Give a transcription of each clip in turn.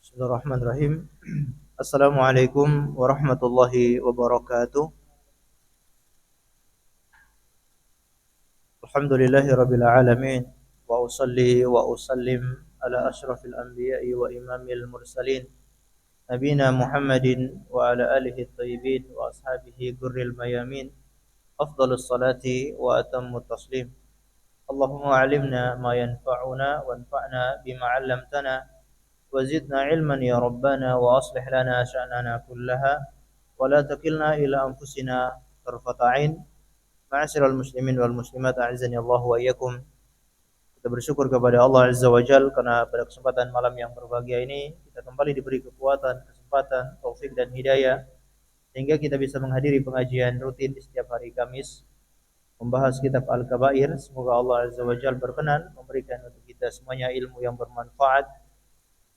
Bismillahirrahmanirrahim. Assalamualaikum warahmatullahi wabarakatuh. Alhamdulillahi rabbil alamin. Wa usalli wa usallim ala ashrafil anbiya'i wa imamil mursalin. Nabina Muhammadin wa ala alihi tayyibin wa ashabihi gurril mayamin. Afdalus salati wa atammu taslim. Allahumma alimna ma yanfa'una wanfa'na bima 'allamtana. وزدنا علما يا ربنا وأصلح لنا شأننا كلها ولا تكلنا إلى أنفسنا طرفة عين. Ma'asyiral muslimin wal muslimat, a'azzani Allah wa iyyakum. Kita bersyukur kepada Allah Azza wa Jalla karena pada kesempatan malam yang berbahagia ini kita kembali diberi kekuatan, kesempatan, taufik dan hidayah sehingga kita bisa menghadiri pengajian rutin di setiap hari Kamis membahas kitab Al-Kabair. Semoga Allah Azza wa Jalla berkenan memberikan untuk kita semuanya ilmu yang bermanfaat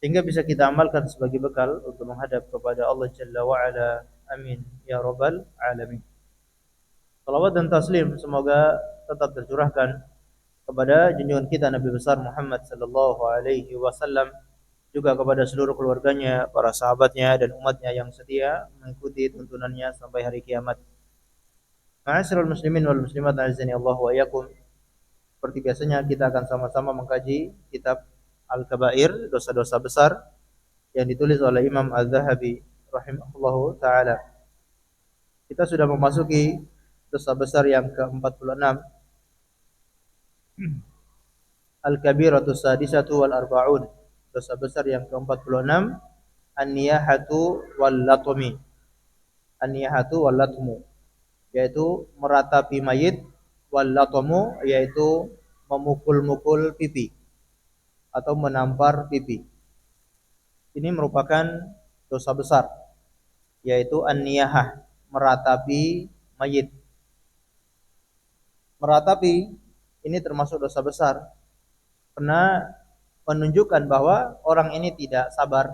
sehingga bisa kita amalkan sebagai bekal untuk menghadap kepada Allah Jalla wa'ala. Amin ya rabbal alamin. Salawat dan taslim semoga tetap tercurahkan kepada junjungan kita Nabi besar Muhammad sallallahu alaihi wasallam, juga kepada seluruh keluarganya, para sahabatnya dan umatnya yang setia mengikuti tuntunannya sampai hari kiamat. Ma'asyiral muslimin wal muslimat, azani Allah wa iyyakum. Seperti biasanya kita akan sama-sama mengkaji kitab Al-Kabair, dosa-dosa besar yang ditulis oleh Imam Az-Zahabi rahimahullahu taala. Kita sudah memasuki dosa besar yang ke-46. Al-Kabiratus Sadisatu wal Arba'un. Dosa besar yang ke-46, An-niyahatu wal latmi. An-niyahatu wal latmu, yaitu meratapi mayit, wal latmu yaitu memukul-mukul pipi atau menampar pipi. Ini merupakan dosa besar, yaitu an-niyahah, meratapi mayit. Meratapi ini termasuk dosa besar karena menunjukkan bahwa orang ini tidak sabar,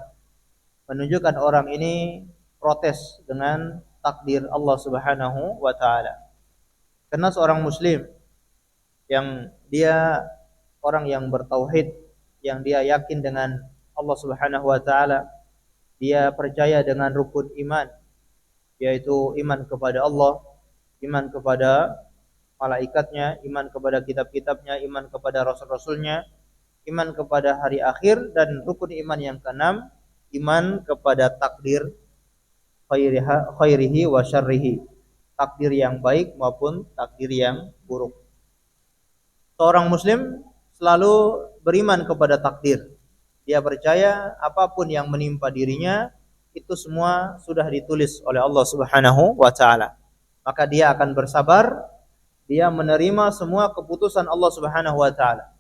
menunjukkan orang ini protes dengan takdir Allah Subhanahu wa taala. Karena seorang muslim yang dia orang yang bertauhid, yang dia yakin dengan Allah Subhanahu wa taala, dia percaya dengan rukun iman, yaitu iman kepada Allah, iman kepada malaikatnya, iman kepada kitab-kitabnya, iman kepada rasul-rasulnya, iman kepada hari akhir, dan rukun iman yang keenam, iman kepada takdir khairihi wa syarrihi, takdir yang baik maupun takdir yang buruk. Seorang muslim selalu beriman kepada takdir. Dia percaya apapun yang menimpa dirinya itu semua sudah ditulis oleh Allah Subhanahu wa taala. Maka dia akan bersabar, dia menerima semua keputusan Allah Subhanahu wa taala.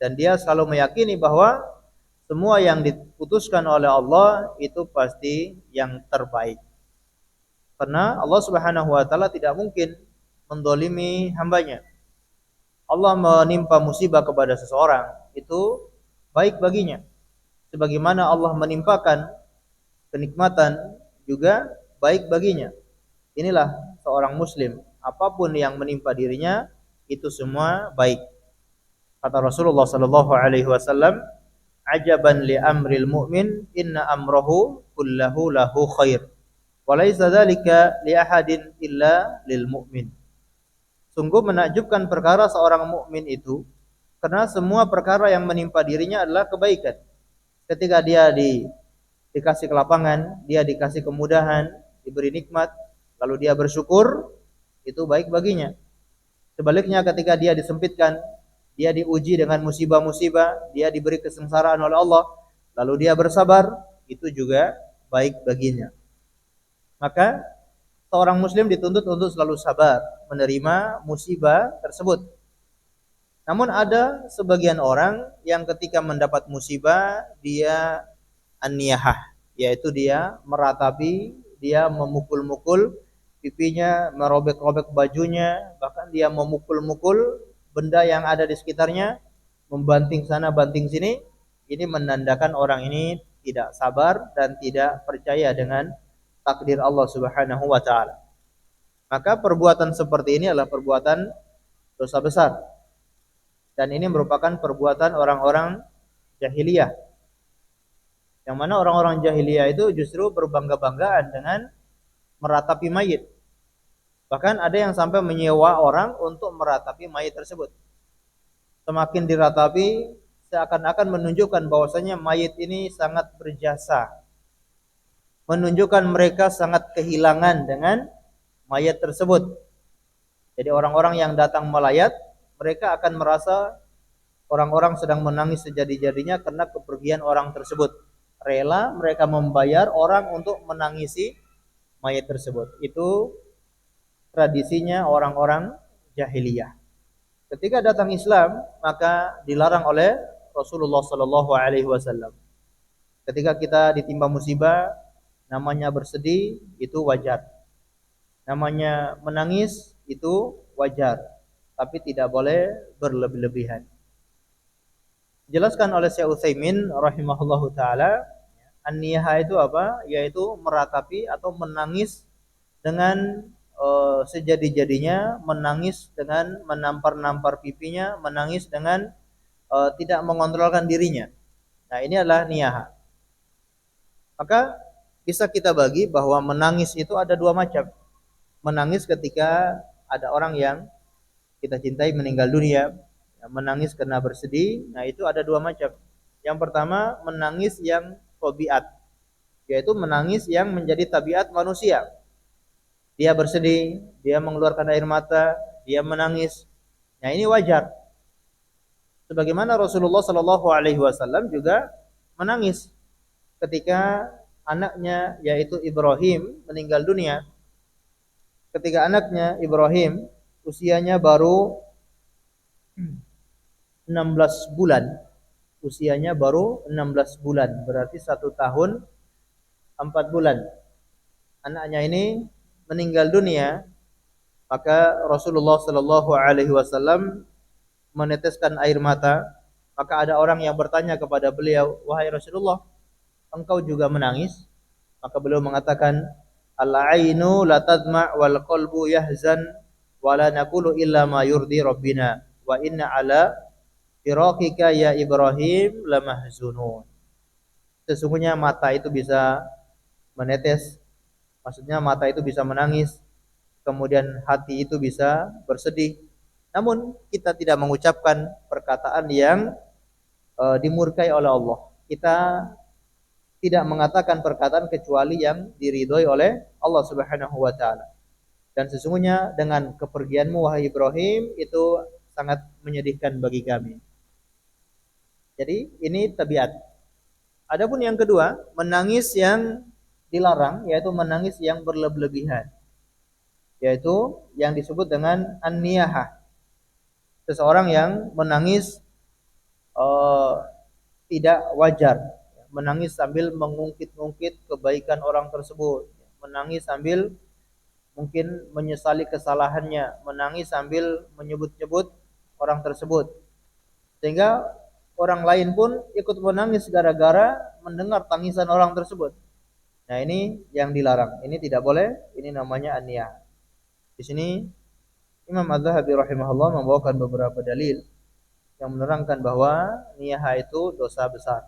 Dan dia selalu meyakini bahwa semua yang diputuskan oleh Allah itu pasti yang terbaik. Karena Allah Subhanahu wa taala tidak mungkin mendolimi hambanya. Allah menimpa musibah kepada seseorang itu baik baginya, sebagaimana Allah menimpakan kenikmatan juga baik baginya. Inilah seorang muslim, apapun yang menimpa dirinya itu semua baik. Kata Rasulullah sallallahu alaihi wasallam, "Ajaban li amril mu'min, inna amrahu kullahu lahu khair, wa laisa dzalika li ahadin illa lil mu'min." Sungguh menakjubkan perkara seorang mukmin itu, karena semua perkara yang menimpa dirinya adalah kebaikan. Ketika dia dikasih kelapangan, dia dikasih kemudahan, diberi nikmat, lalu dia bersyukur, itu baik baginya. Sebaliknya ketika dia disempitkan, dia diuji dengan musibah-musibah, dia diberi kesengsaraan oleh Allah, lalu dia bersabar, itu juga baik baginya. Maka seorang muslim dituntut untuk selalu sabar menerima musibah tersebut. Namun ada sebagian orang yang ketika mendapat musibah dia an-niyahah, yaitu dia meratapi, dia memukul-mukul pipinya, merobek-robek bajunya, bahkan dia memukul-mukul benda yang ada di sekitarnya, membanting sana banting sini. Ini menandakan orang ini tidak sabar dan tidak percaya dengan takdir Allah Subhanahu wa taala. Maka perbuatan seperti ini adalah perbuatan dosa besar. Dan ini merupakan perbuatan orang-orang jahiliyah. Yang mana orang-orang jahiliyah itu justru berbangga-banggaan dengan meratapi mayit. Bahkan ada yang sampai menyewa orang untuk meratapi mayit tersebut. Semakin diratapi, seakan-akan menunjukkan bahwasanya mayit ini sangat berjasa. Menunjukkan mereka sangat kehilangan dengan mayat tersebut. Jadi orang-orang yang datang melayat, mereka akan merasa orang-orang sedang menangis sejadi-jadinya karena kepergian orang tersebut. Rela mereka membayar orang untuk menangisi mayat tersebut. Itu tradisinya orang-orang jahiliyah. Ketika datang Islam, maka dilarang oleh Rasulullah sallallahu alaihi wasallam. Ketika kita ditimpa musibah, namanya bersedih itu wajar. Namanya menangis itu wajar, tapi tidak boleh berlebih-lebihan. Jelaskan oleh Syekh Utsaimin rahimahullahu taala, an-niyaha itu apa? Yaitu meratapi atau menangis dengan sejadi-jadinya, menangis dengan menampar-nampar pipinya, menangis dengan tidak mengontrolkan dirinya. Nah, ini adalah niyaha. Maka bisa kita bagi bahwa menangis itu ada dua macam. Menangis ketika ada orang yang kita cintai meninggal dunia, menangis karena bersedih. Nah, itu ada dua macam. Yang pertama, menangis yang tabiat, yaitu menangis yang menjadi tabiat manusia. Dia bersedih, dia mengeluarkan air mata, dia menangis. Nah, ini wajar. Sebagaimana Rasulullah Shallallahu alaihi wasallam juga menangis ketika anaknya yaitu Ibrahim meninggal dunia. Ketika anaknya Ibrahim usianya baru 16 bulan. Usianya baru 16 bulan, berarti 1 tahun 4 bulan. Anaknya ini meninggal dunia, maka Rasulullah Shallallahu alaihi wasallam meneteskan air mata. Maka ada orang yang bertanya kepada beliau, "Wahai Rasulullah, engkau juga menangis?" Maka beliau mengatakan, "Al-ainu la tadma' wal qalbu yahzan wa la naqulu illa ma yurdi rabbina wa inna ala firaqika ya Ibrahim lamahzunun." Sesungguhnya mata itu bisa menetes, maksudnya mata itu bisa menangis, kemudian hati itu bisa bersedih. Namun kita tidak mengucapkan perkataan yang dimurkai oleh Allah. Kita tidak mengatakan perkataan kecuali yang diridhoi oleh Allah Subhanahu wa taala. Dan sesungguhnya dengan kepergianmu wahai Ibrahim itu sangat menyedihkan bagi kami. Jadi ini tabiat. Adapun yang kedua, menangis yang dilarang yaitu menangis yang berlebihan. Yaitu yang disebut dengan an-niyahah. Seseorang yang menangis tidak wajar, menangis sambil mengungkit-ungkit kebaikan orang tersebut, menangis sambil mungkin menyesali kesalahannya, menangis sambil menyebut-nyebut orang tersebut, sehingga orang lain pun ikut menangis gara-gara mendengar tangisan orang tersebut. Nah, ini yang dilarang, ini tidak boleh, ini namanya an-niyah. Di sini Imam Az-Zahabi rahimahullah membawakan beberapa dalil yang menerangkan bahwa niyah itu dosa besar.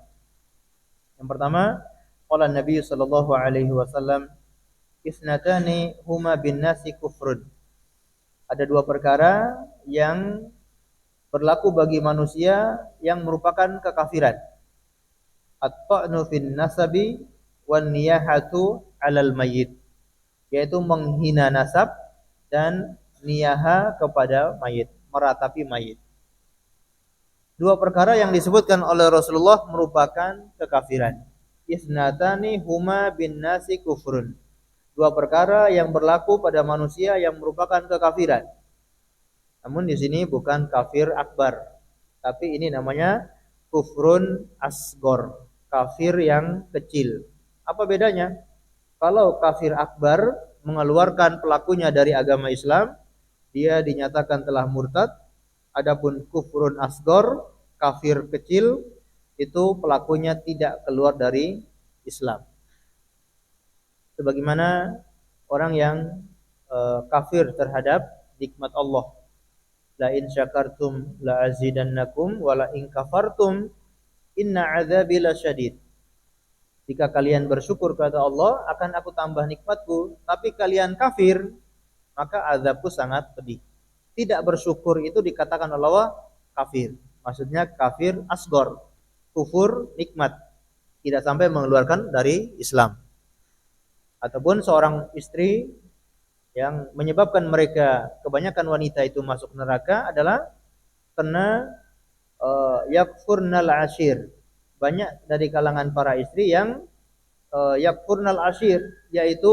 Yang pertama, qala Nabi sallallahu alaihi wasallam, "Isnatani huma bin nasi kufrun." Ada dua perkara yang berlaku bagi manusia yang merupakan kekafiran. At-ta'nu fin nasabi wan niyahatu 'alal mayyit, yaitu menghina nasab dan niyaha kepada mayit, meratapi mayit. Dua perkara yang disebutkan oleh Rasulullah merupakan kekafiran. Isnatani huma bin nasi kufrun. Dua perkara yang berlaku pada manusia yang merupakan kekafiran. Namun di sini bukan kafir akbar, tapi ini namanya kufrun asgor, kafir yang kecil. Apa bedanya? Kalau kafir akbar mengeluarkan pelakunya dari agama Islam, dia dinyatakan telah murtad. Adapun kufrun asgor, kafir kecil, itu pelakunya tidak keluar dari Islam. Sebagaimana orang yang kafir terhadap nikmat Allah. La in syakartum la azidannakum wa la in kafartum inna adzabi lasyadid. Jika kalian bersyukur kepada Allah, akan aku tambah nikmatku. Tapi kalian kafir, maka azabku sangat pedih. Tidak bersyukur itu dikatakan Allah kafir. Maksudnya kafir asgor, kufur nikmat, tidak sampai mengeluarkan dari Islam. Ataupun seorang istri yang menyebabkan mereka kebanyakan wanita itu masuk neraka adalah karena yakfurnal ashir. Banyak dari kalangan para istri yang yakfurnal ashir, yaitu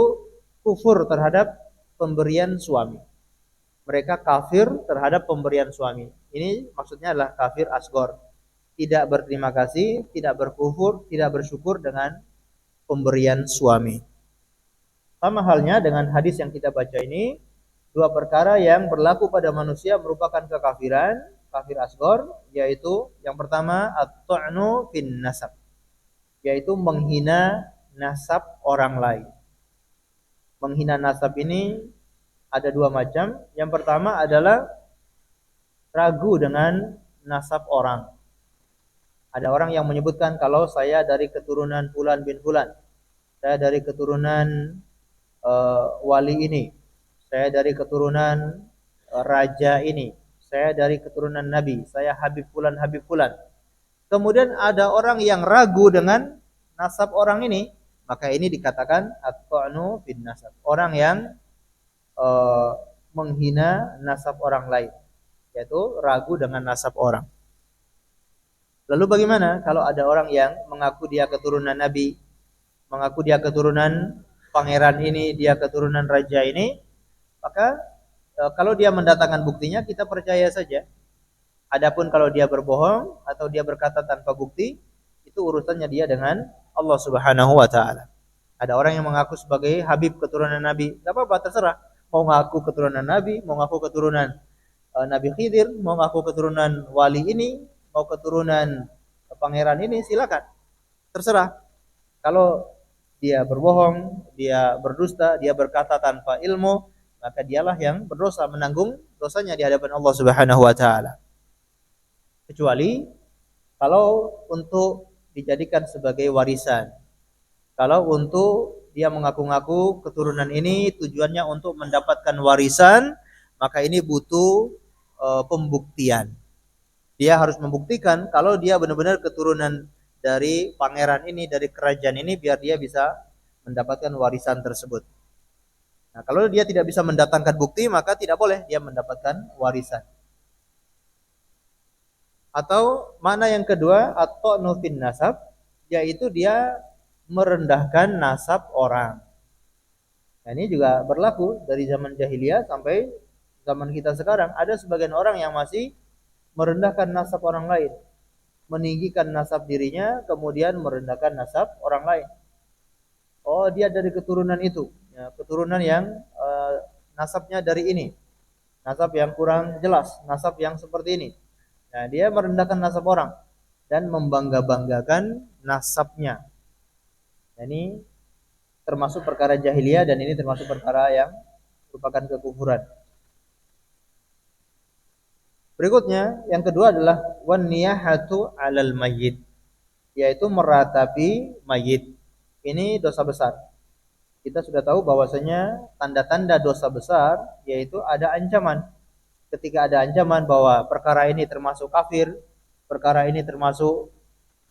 kufur terhadap pemberian suami. Mereka kafir terhadap pemberian suami. Ini maksudnya adalah kafir asgor. Tidak berterima kasih, tidak berkufur, tidak bersyukur dengan pemberian suami. Sama halnya dengan hadis yang kita baca ini, dua perkara yang berlaku pada manusia merupakan kekafiran, kafir asgor, yaitu yang pertama at-ta'nu fin nasab, yaitu menghina nasab orang lain. Menghina nasab ini ada dua macam. Yang pertama adalah ragu dengan nasab orang. Ada orang yang menyebutkan kalau saya dari keturunan Fulan bin Fulan, saya dari keturunan wali ini, saya dari keturunan raja ini, saya dari keturunan nabi, saya Habib Fulan Habib Fulan. Kemudian ada orang yang ragu dengan nasab orang ini, maka ini dikatakan at-ta'nu bin nasab. Orang yang menghina nasab orang lain, yaitu ragu dengan nasab orang. Lalu bagaimana kalau ada orang yang mengaku dia keturunan nabi, mengaku dia keturunan pangeran ini, dia keturunan raja ini, maka kalau dia mendatangkan buktinya kita percaya saja. Adapun kalau dia berbohong atau dia berkata tanpa bukti, itu urusannya dia dengan Allah Subhanahu wa taala. Ada orang yang mengaku sebagai Habib keturunan Nabi, enggak apa-apa, terserah. Mau ngaku keturunan Nabi, mau ngaku keturunan Nabi Khidir, mau ngaku keturunan wali ini, mau keturunan pangeran ini, silakan. Terserah. Kalau dia berbohong, dia berdusta, dia berkata tanpa ilmu, maka dialah yang berdosa, menanggung dosanya di hadapan Allah Subhanahu wa taala. Kecuali kalau untuk dijadikan sebagai warisan. Kalau untuk dia mengaku-ngaku keturunan ini tujuannya untuk mendapatkan warisan, maka ini butuh pembuktian. Dia harus membuktikan kalau dia benar-benar keturunan dari pangeran ini, dari kerajaan ini, biar dia bisa mendapatkan warisan tersebut. Nah, kalau dia tidak bisa mendatangkan bukti, maka tidak boleh dia mendapatkan warisan. Atau mana yang kedua, at-ta'nu fin nasab, yaitu dia merendahkan nasab orang. Nah, ini juga berlaku dari zaman jahiliyah sampai zaman kita sekarang. Ada sebagian orang yang masih merendahkan nasab orang lain, meninggikan nasab dirinya, kemudian merendahkan nasab orang lain. Oh, dia dari keturunan itu, ya, keturunan yang nasabnya dari ini, nasab yang kurang jelas, nasab yang seperti ini. Nah, dia merendahkan nasab orang dan membangga-banggakan nasabnya. Nah, ini termasuk perkara jahiliyah dan ini termasuk perkara yang merupakan kekufuran. Berikutnya, yang kedua adalah wan niyahatu 'alal mayyit, yaitu meratapi mayit. Ini dosa besar. Kita sudah tahu bahwasanya tanda-tanda dosa besar yaitu ada ancaman. Ketika ada ancaman bahwa perkara ini termasuk kafir, perkara ini termasuk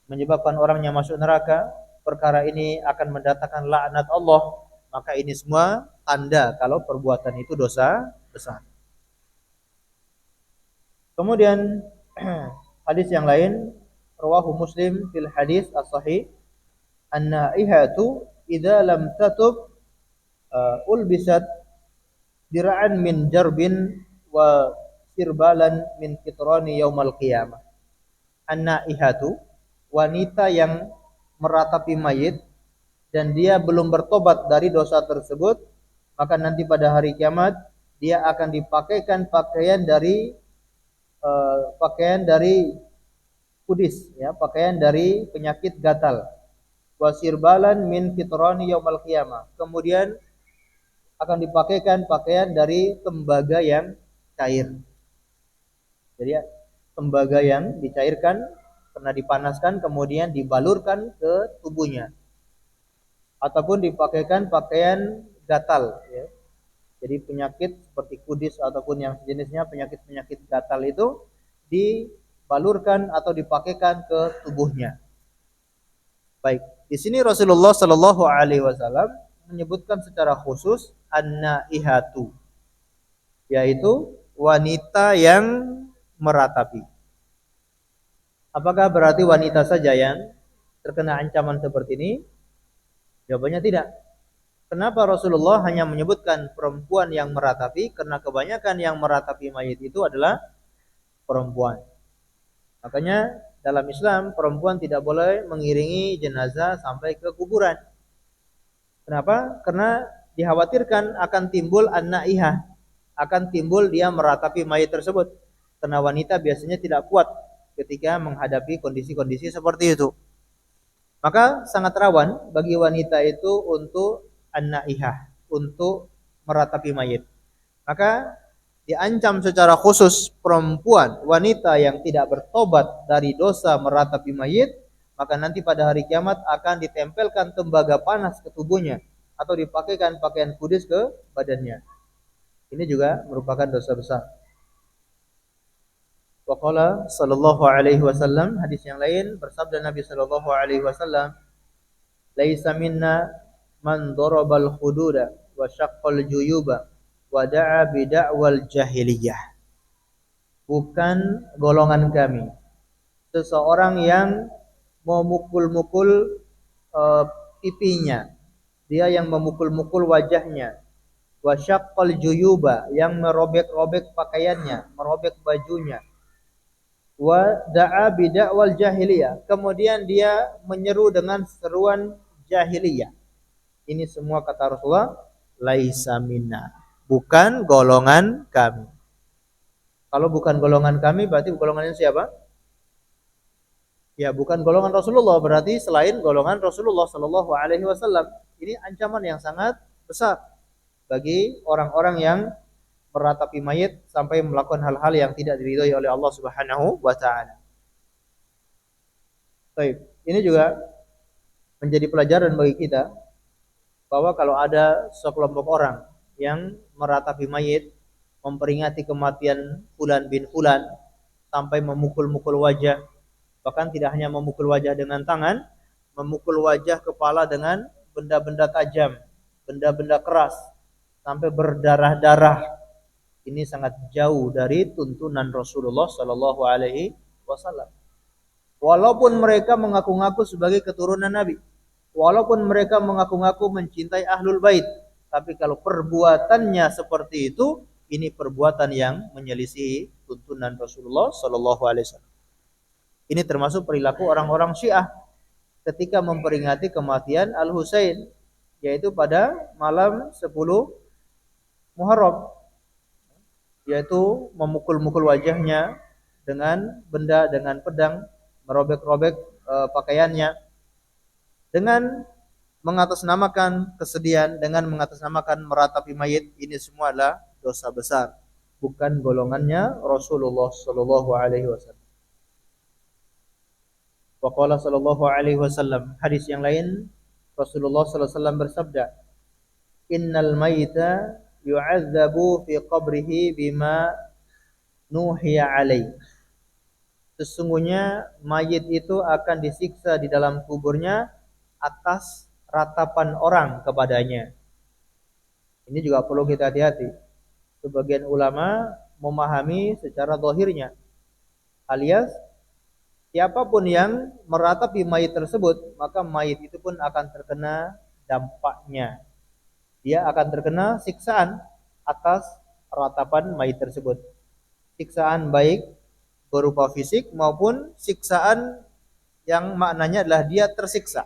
menyebabkan orangnya masuk neraka, perkara ini akan mendatangkan laknat Allah, maka ini semua tanda kalau perbuatan itu dosa besar. Kemudian hadis yang lain, rawahu Muslim fil hadis as-sahih, an-naihatu idza lam tatub ulbisat dira'an min jarbin wa sirbalan min kitrani yaumal qiyamah. An-naihatu, wanita yang meratapi mayit dan dia belum bertobat dari dosa tersebut, maka nanti pada hari kiamat dia akan dipakaikan pakaian dari kudis, ya, pakaian dari penyakit gatal. Wasirbalan min kitrani yaumal qiyamah. Kemudian akan dipakaikan pakaian dari tembaga yang cair. Jadi tembaga yang dicairkan, pernah dipanaskan, kemudian dibalurkan ke tubuhnya. ataupun dipakaikan pakaian gatal, ya. Jadi penyakit seperti kudis ataupun yang sejenisnya, penyakit-penyakit gatal itu dibalurkan atau dipakaikan ke tubuhnya. Baik, di sini Rasulullah Shallallahu Alaihi Wasallam menyebutkan secara khusus an-naihatu, yaitu wanita yang meratapi. Apakah berarti wanita saja yang terkena ancaman seperti ini? Jawabannya tidak. Kenapa Rasulullah hanya menyebutkan perempuan yang meratapi? Karena kebanyakan yang meratapi mayit itu adalah perempuan. Makanya dalam Islam perempuan tidak boleh mengiringi jenazah sampai ke kuburan. Kenapa? Karena dikhawatirkan akan timbul an-naihah, akan timbul dia meratapi mayit tersebut. Karena wanita biasanya tidak kuat ketika menghadapi kondisi-kondisi seperti itu. Maka sangat rawan bagi wanita itu untuk an-naihah, untuk meratapi mayit. Maka diancam secara khusus perempuan, wanita yang tidak bertobat dari dosa meratapi mayit, maka nanti pada hari kiamat akan ditempelkan tembaga panas ke tubuhnya atau dipakaikan pakaian kudis ke badannya. Ini juga merupakan dosa besar. Wa qala sallallahu alaihi wasallam, hadis yang lain bersabda Nabi sallallahu alaihi wasallam, laisa minna man darabal hududa wa syaqqal juyuba wa da'a bid'awal jahiliyah. Bukan golongan kami seseorang yang memukul-mukul pipinya, dia yang memukul-mukul wajahnya, wa syaqqal juyuba, yang merobek-robek pakaiannya, merobek bajunya, wa da'a bid'awal jahiliyah, kemudian dia menyeru dengan seruan jahiliyah. Ini semua kata Rasulullah laisa minna, bukan golongan kami. Kalau bukan golongan kami berarti golongannya siapa? Ya, bukan golongan Rasulullah, berarti selain golongan Rasulullah Shallallahu Alaihi Wasallam. Ini ancaman yang sangat besar bagi orang-orang yang meratapi mayit sampai melakukan hal-hal yang tidak diridhoi oleh Allah Subhanahu wa taala. Baik, ini juga menjadi pelajaran bagi kita bahwa kalau ada sekelompok orang yang meratapi mayit, memperingati kematian fulan bin fulan sampai memukul-mukul wajah, bahkan tidak hanya memukul wajah dengan tangan, memukul wajah kepala dengan benda-benda tajam, benda-benda keras sampai berdarah-darah. Ini sangat jauh dari tuntunan Rasulullah Sallallahu Alaihi Wasallam. Walaupun mereka mengaku-ngaku sebagai keturunan Nabi, walaupun mereka mengaku-ngaku mencintai Ahlul Bait, tapi kalau perbuatannya seperti itu, ini perbuatan yang menyelisihi tuntunan Rasulullah Sallallahu Alaihi Wasallam. Ini termasuk perilaku orang-orang Syiah ketika memperingati kematian Al Husain, yaitu pada malam 10 Muharram, yaitu memukul-mukul wajahnya dengan benda, dengan pedang, merobek-robek pakaiannya, dengan mengatasnamakan kesedihan, dengan mengatasnamakan meratapi mayit. Ini semua adalah dosa besar, bukan golongannya Rasulullah Sallallahu Alaihi Wasallam. Wa qala sallallahu alaihi wasallam, hadis yang lain Rasulullah sallallahu alaihi wasallam bersabda, innal mayta yu'adzabu fi qabrihi bima nuhiya alaih. Sesungguhnya mayit itu akan disiksa di dalam kuburnya atas ratapan orang kepadanya. Ini juga perlu kita hati-hati. Sebagian ulama memahami secara zahirnya, alias siapapun yang meratapi mayit tersebut, maka mayit itu pun akan terkena dampaknya. Dia akan terkena siksaan atas ratapan mayit tersebut. Siksaan baik berupa fisik maupun siksaan yang maknanya adalah dia tersiksa.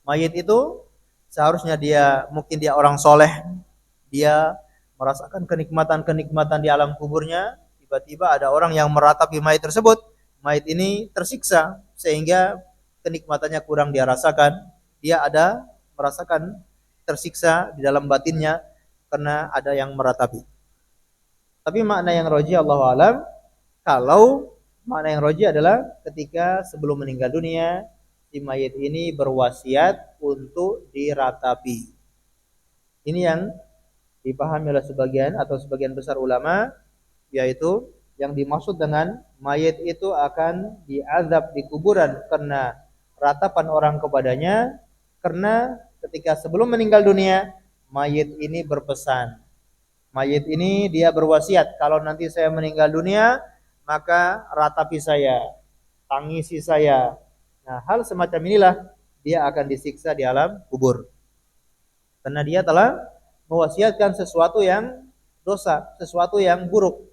Mayit itu seharusnya mungkin dia orang soleh, dia merasakan kenikmatan-kenikmatan di alam kuburnya, tiba-tiba ada orang yang meratapi mayit tersebut, mayit ini tersiksa sehingga kenikmatannya kurang dia rasakan, dia ada merasakan tersiksa di dalam batinnya karena ada yang meratapi. Tapi makna yang roji Allahu alam, kalau makna yang roji adalah ketika sebelum meninggal dunia si mayit ini berwasiat untuk diratapi. Ini yang dipahami oleh sebagian atau sebagian besar ulama, yaitu yang dimaksud dengan mayit itu akan diazab di kuburan karena ratapan orang kepadanya, karena ketika sebelum meninggal dunia mayit ini berpesan. Mayit ini dia berwasiat, kalau nanti saya meninggal dunia maka ratapi saya, tangisi saya. Nah, hal semacam inilah dia akan disiksa di alam kubur. Karena dia telah mewasiatkan sesuatu yang dosa, sesuatu yang buruk.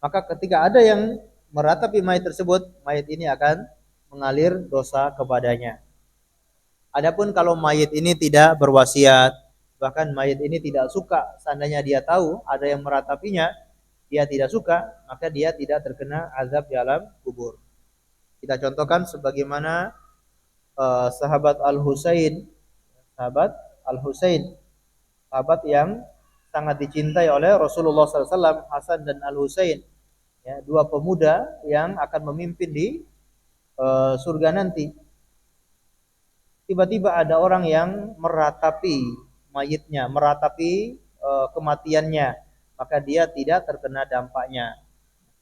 Maka ketika ada yang meratapi mayit tersebut, mayit ini akan mengalir dosa kepadanya. Adapun kalau mayit ini tidak berwasiat, bahkan mayit ini tidak suka, seandainya dia tahu ada yang meratapinya, dia tidak suka, maka dia tidak terkena azab di alam kubur. Kita contohkan sebagaimana sahabat Al-Husain, sahabat Al-Husain, sahabat yang sangat dicintai oleh Rasulullah SAW, Hasan dan Al-Husain, ya, dua pemuda yang akan memimpin di surga nanti. Tiba-tiba ada orang yang meratapi mayitnya, meratapi kematiannya, maka dia tidak terkena dampaknya.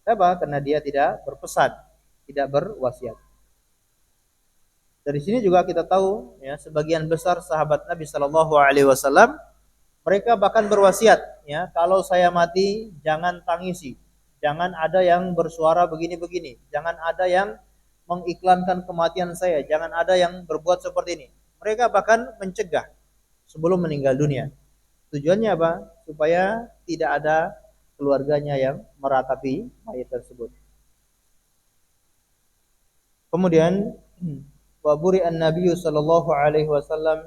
Kenapa? Karena dia tidak berpesan, tidak berwasiat. Dari sini juga kita tahu, ya, sebagian besar sahabat Nabi Shallallahu Alaihi Wasallam mereka bahkan berwasiat, ya, kalau saya mati jangan tangisi, jangan ada yang bersuara begini-begini, jangan ada yang mengiklankan kematian saya, jangan ada yang berbuat seperti ini. Mereka bahkan mencegah sebelum meninggal dunia. Tujuannya apa? Supaya tidak ada keluarganya yang meratapi mayat tersebut. Kemudian wa buri'an Nabi sallallahu alaihi wasallam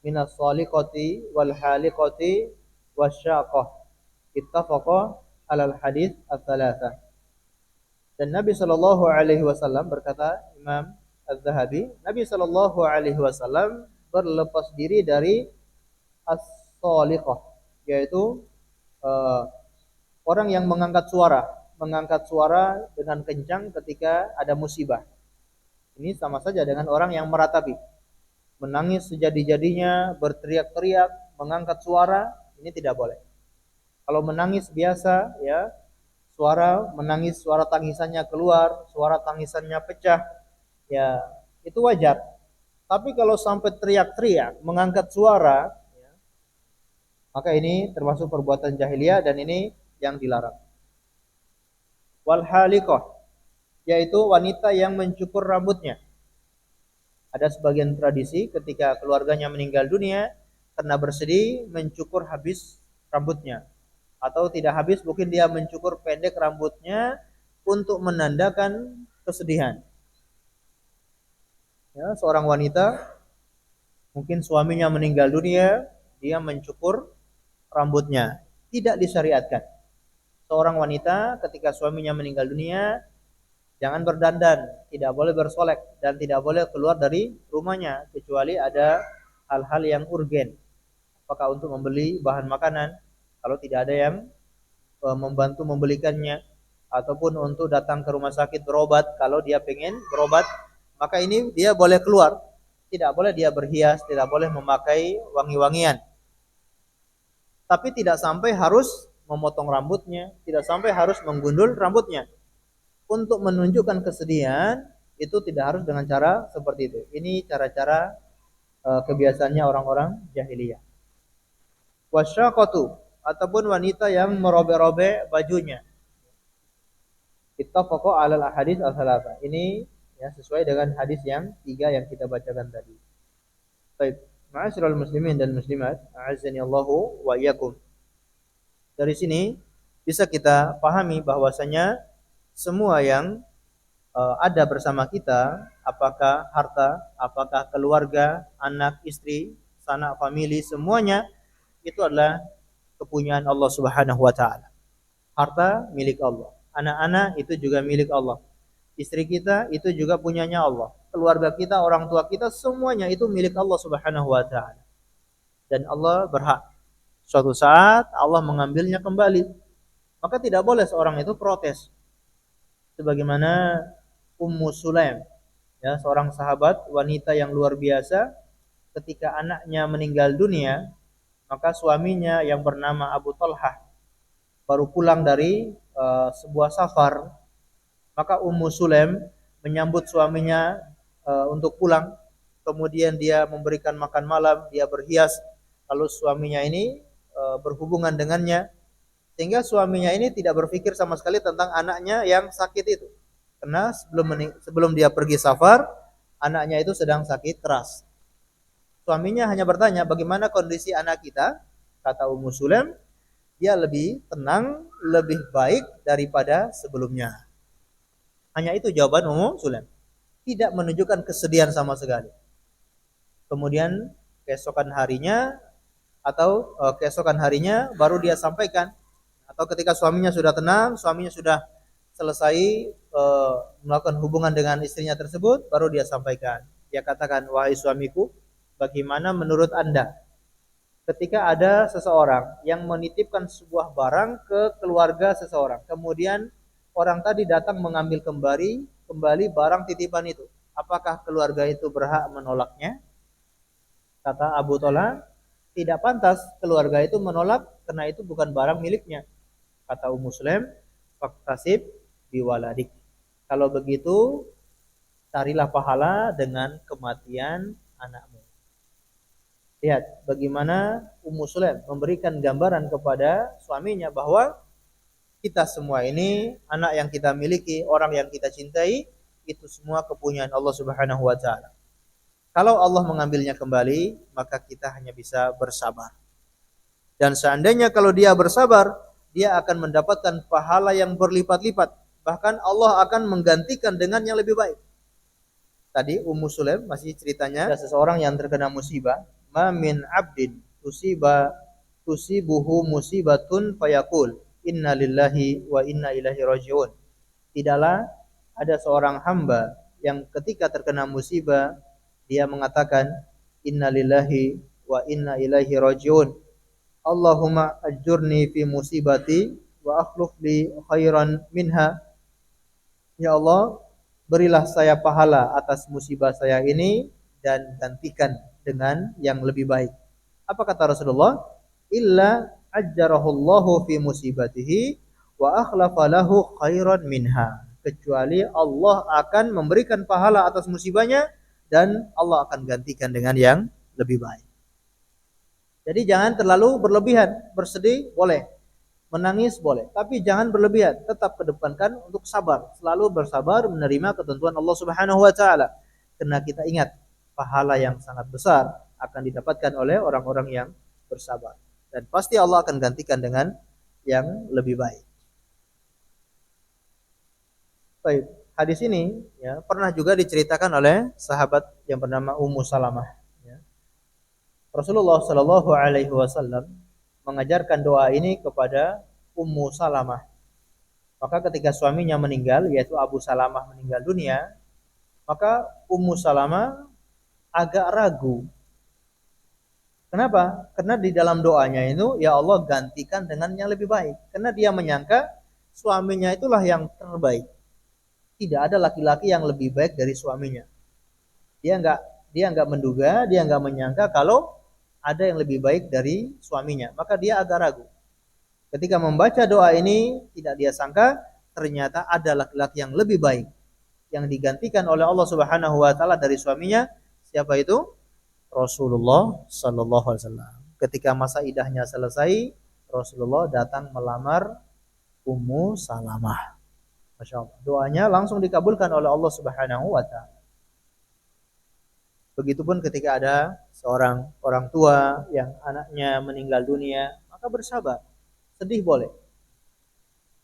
minas saliqati wal haliqati wasyaqah. Ittafaqa alal hadis ats-tsalatsa. Dan Nabi Shallallahu Alaihi Wasallam berkata, Imam Az-Zahabi, Nabi Shallallahu Alaihi Wasallam berlepas diri dari as-saliqah, yaitu orang yang mengangkat suara dengan kencang ketika ada musibah. Ini sama saja dengan orang yang meratapi, menangis sejadi-jadinya, berteriak-teriak, mengangkat suara, ini tidak boleh. Kalau menangis biasa, ya, suara menangis, suara tangisannya keluar, suara tangisannya pecah, ya itu wajar. Tapi kalau sampai teriak-teriak, mengangkat suara, ya, maka ini termasuk perbuatan jahiliyah dan ini yang dilarang. Wal haliqah, yaitu wanita yang mencukur rambutnya. Ada sebagian tradisi ketika keluarganya meninggal dunia, karena bersedih mencukur habis rambutnya. Atau tidak habis, mungkin dia mencukur pendek rambutnya untuk menandakan kesedihan. Ya, seorang wanita mungkin suaminya meninggal dunia, dia mencukur rambutnya. Tidak disyariatkan. Seorang wanita ketika suaminya meninggal dunia jangan berdandan, tidak boleh bersolek dan tidak boleh keluar dari rumahnya kecuali ada hal-hal yang urgen. Apakah untuk membeli bahan makanan? Kalau tidak ada yang membantu membelikannya, ataupun untuk datang ke rumah sakit berobat, kalau dia pengen berobat, maka ini dia boleh keluar. Tidak boleh dia berhias, tidak boleh memakai wangi-wangian. Tapi tidak sampai harus memotong rambutnya, tidak sampai harus menggundul rambutnya. Untuk menunjukkan kesedihan itu tidak harus dengan cara seperti itu. Ini cara-cara kebiasaannya orang-orang jahiliyah. Wasyaqatu, ataupun wanita yang merobek-robek bajunya. Ittafaqa 'alal ahadits ats-tsalatsa. Ini ya sesuai dengan hadis yang 3 yang kita bacakan tadi. Baik, ma'asyiral muslimin dan muslimat, a'azzani Allahu wa iyyakum. Dari sini bisa kita pahami bahwasanya semua yang ada bersama kita, apakah harta, apakah keluarga, anak, istri, sanak famili, semuanya itu adalah kepunyaan Allah Subhanahu wa taala. Harta milik Allah, anak-anak itu juga milik Allah. Istri kita itu juga punyanya Allah. Keluarga kita, orang tua kita, semuanya itu milik Allah Subhanahu wa taala. Dan Allah berhak suatu saat Allah mengambilnya kembali. Maka tidak boleh seorang itu protes. Sebagaimana Ummu Sulaim, ya, seorang sahabat wanita yang luar biasa, ketika anaknya meninggal dunia, maka suaminya yang bernama Abu Talhah baru pulang dari sebuah safar, maka Ummu Sulaim menyambut suaminya untuk pulang. Kemudian dia memberikan makan malam, dia berhias, lalu suaminya ini berhubungan dengannya, sehingga suaminya ini tidak berpikir sama sekali tentang anaknya yang sakit itu. Karena sebelum dia pergi safar, anaknya itu sedang sakit keras. Suaminya hanya bertanya, bagaimana kondisi anak kita? Kata Ummu Sulaim, dia lebih tenang, lebih baik daripada sebelumnya. Hanya itu jawaban Ummu Sulaim. Tidak menunjukkan kesedihan sama sekali. Kemudian keesokan harinya baru dia sampaikan, atau ketika suaminya sudah tenang, suaminya sudah selesai melakukan hubungan dengan istrinya tersebut, baru dia sampaikan. Dia katakan, wahai suamiku, bagaimana menurut Anda ketika ada seseorang yang menitipkan sebuah barang ke keluarga seseorang, kemudian orang tadi datang mengambil kembali barang titipan itu, apakah keluarga itu berhak menolaknya? Kata Abu Talha, tidak pantas keluarga itu menolak karena itu bukan barang miliknya. Kata Ummu Sulaim, faktasib biwaladik. Kalau begitu, carilah pahala dengan kematian anakmu. Lihat bagaimana Ummu Sulaim memberikan gambaran kepada suaminya bahwa kita semua ini, anak yang kita miliki, orang yang kita cintai, itu semua kepunyaan Allah Subhanahu wa taala. Kalau Allah mengambilnya kembali, maka kita hanya bisa bersabar. Dan seandainya kalau dia bersabar, dia akan mendapatkan pahala yang berlipat-lipat. Bahkan Allah akan menggantikan dengan yang lebih baik. Tadi Ummu Sulaim masih ceritanya, ada seseorang yang terkena musibah. Ma min abdin tusibuhu musibatun fayaqul inna lillahi wa inna ilaihi rajiun. Tidaklah ada seorang hamba yang ketika terkena musibah dia mengatakan inna lillahi wa inna ilaihi rajiun. Allahumma ajurni fi musibati wa akhluf li khairan minha. Ya Allah, berilah saya pahala atas musibah saya ini dan gantikan dengan yang lebih baik. Apa kata Rasulullah? Illa ajjarahullahu fi musibatihi wa akhlafa lahu khairan minha. Kecuali Allah akan memberikan pahala atas musibahnya dan Allah akan gantikan dengan yang lebih baik. Jadi jangan terlalu berlebihan, bersedih boleh, menangis boleh, tapi jangan berlebihan. Tetap kedepankan untuk sabar, selalu bersabar menerima ketentuan Allah Subhanahu wa taala. Karena kita ingat pahala yang sangat besar akan didapatkan oleh orang-orang yang bersabar, dan pasti Allah akan gantikan dengan yang lebih baik. Baik, hadis ini ya pernah juga diceritakan oleh sahabat yang bernama Ummu Salamah. Ya. Rasulullah Shallallahu Alaihi Wasallam mengajarkan doa ini kepada Ummu Salamah. Maka ketika suaminya meninggal, yaitu Abu Salamah meninggal dunia, maka Ummu Salamah agak ragu. Kenapa? Karena di dalam doanya itu, ya Allah gantikan dengan yang lebih baik. Karena dia menyangka suaminya itulah yang terbaik. Tidak ada laki-laki yang lebih baik dari suaminya. Dia enggak menduga, dia enggak menyangka kalau ada yang lebih baik dari suaminya. Maka dia agak ragu. Ketika membaca doa ini, tidak dia sangka ternyata ada laki-laki yang lebih baik yang digantikan oleh Allah Subhanahu wa taala dari suaminya. Siapa itu? Rasulullah sallallahu alaihi wasallam. Ketika masa idahnya selesai, Rasulullah datang melamar Ummu Salamah. Masya Allah. Doanya langsung dikabulkan oleh Allah Subhanahu wa taala. Begitupun ketika ada seorang orang tua yang anaknya meninggal dunia, maka bersabar. Sedih boleh.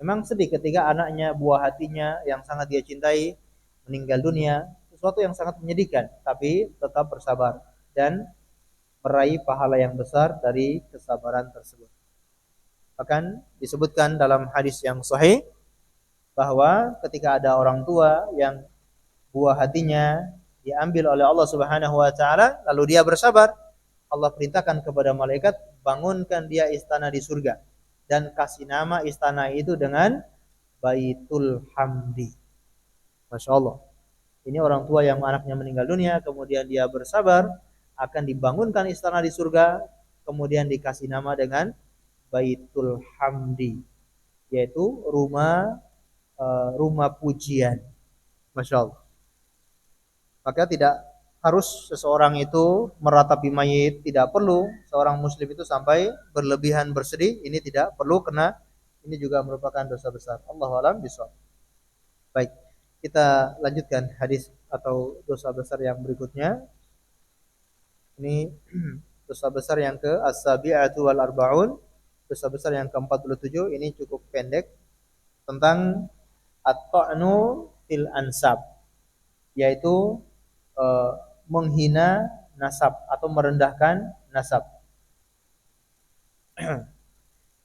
Memang sedih ketika anaknya, buah hatinya yang sangat dia cintai meninggal dunia, sesuatu yang sangat menyedihkan, tapi tetap bersabar dan meraih pahala yang besar dari kesabaran tersebut. Bahkan disebutkan dalam hadis yang sahih bahwa ketika ada orang tua yang buah hatinya diambil oleh Allah Subhanahu wa taala lalu dia bersabar, Allah perintahkan kepada malaikat, bangunkan dia istana di surga dan kasih nama istana itu dengan Baitul Hamdi. Masya Allah. Ini orang tua yang anaknya meninggal dunia, kemudian dia bersabar, akan dibangunkan istana di surga, kemudian dikasih nama dengan Baitul Hamdi, yaitu rumah pujian. Masya Allah. Maka tidak harus seseorang itu meratapi mayit, tidak perlu seorang muslim itu sampai berlebihan bersedih, ini tidak perlu karena ini juga merupakan dosa besar. Allahu a'lam bishawab. Baik, kita lanjutkan hadis atau dosa besar yang berikutnya. Ini dosa besar yang ke as-sabi'atu wal arba'un. Dosa besar yang ke-47 ini cukup pendek tentang at-ta'nu fil ansab, yaitu eh, menghina nasab atau merendahkan nasab.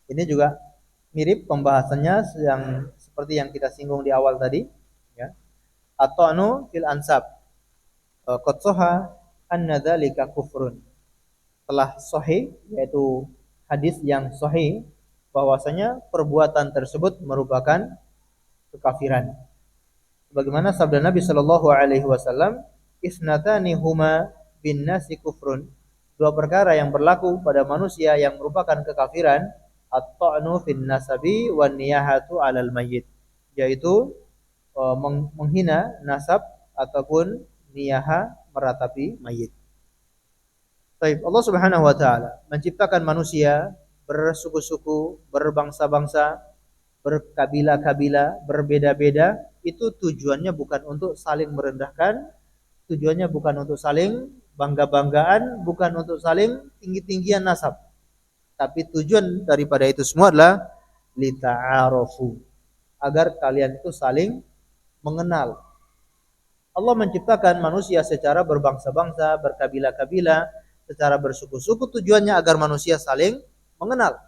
Ini juga mirip pembahasannya yang seperti yang kita singgung di awal tadi, ya. At-ta'nu fil ansab. Qad sahha anna dzalika kufrun. Telah sahih, yaitu hadis yang sahih bahwasanya perbuatan tersebut merupakan kekafiran. Bagaimana sabda Nabi Shallallahu Alaihi Wasallam, isnatani huma bin nasi kufrun. Dua perkara yang berlaku pada manusia yang merupakan kekafiran, at-ta'nu fin nasabi wan niyahatu 'alal mayyit, yaitu menghina nasab ataupun niyaha meratapi mayit. Baik, Allah Subhanahu wa taala menciptakan manusia bersuku-suku, berbangsa-bangsa, berkabilah-kabilah, berbeda-beda, itu tujuannya bukan untuk saling merendahkan, tujuannya bukan untuk saling bangga-banggaan, bukan untuk saling tinggi-tinggian nasab. Tapi tujuan daripada itu semua adalah lita'arofu, agar kalian itu saling mengenal. Allah menciptakan manusia secara berbangsa-bangsa, berkabilah-kabilah, secara bersuku-suku, tujuannya agar manusia saling mengenal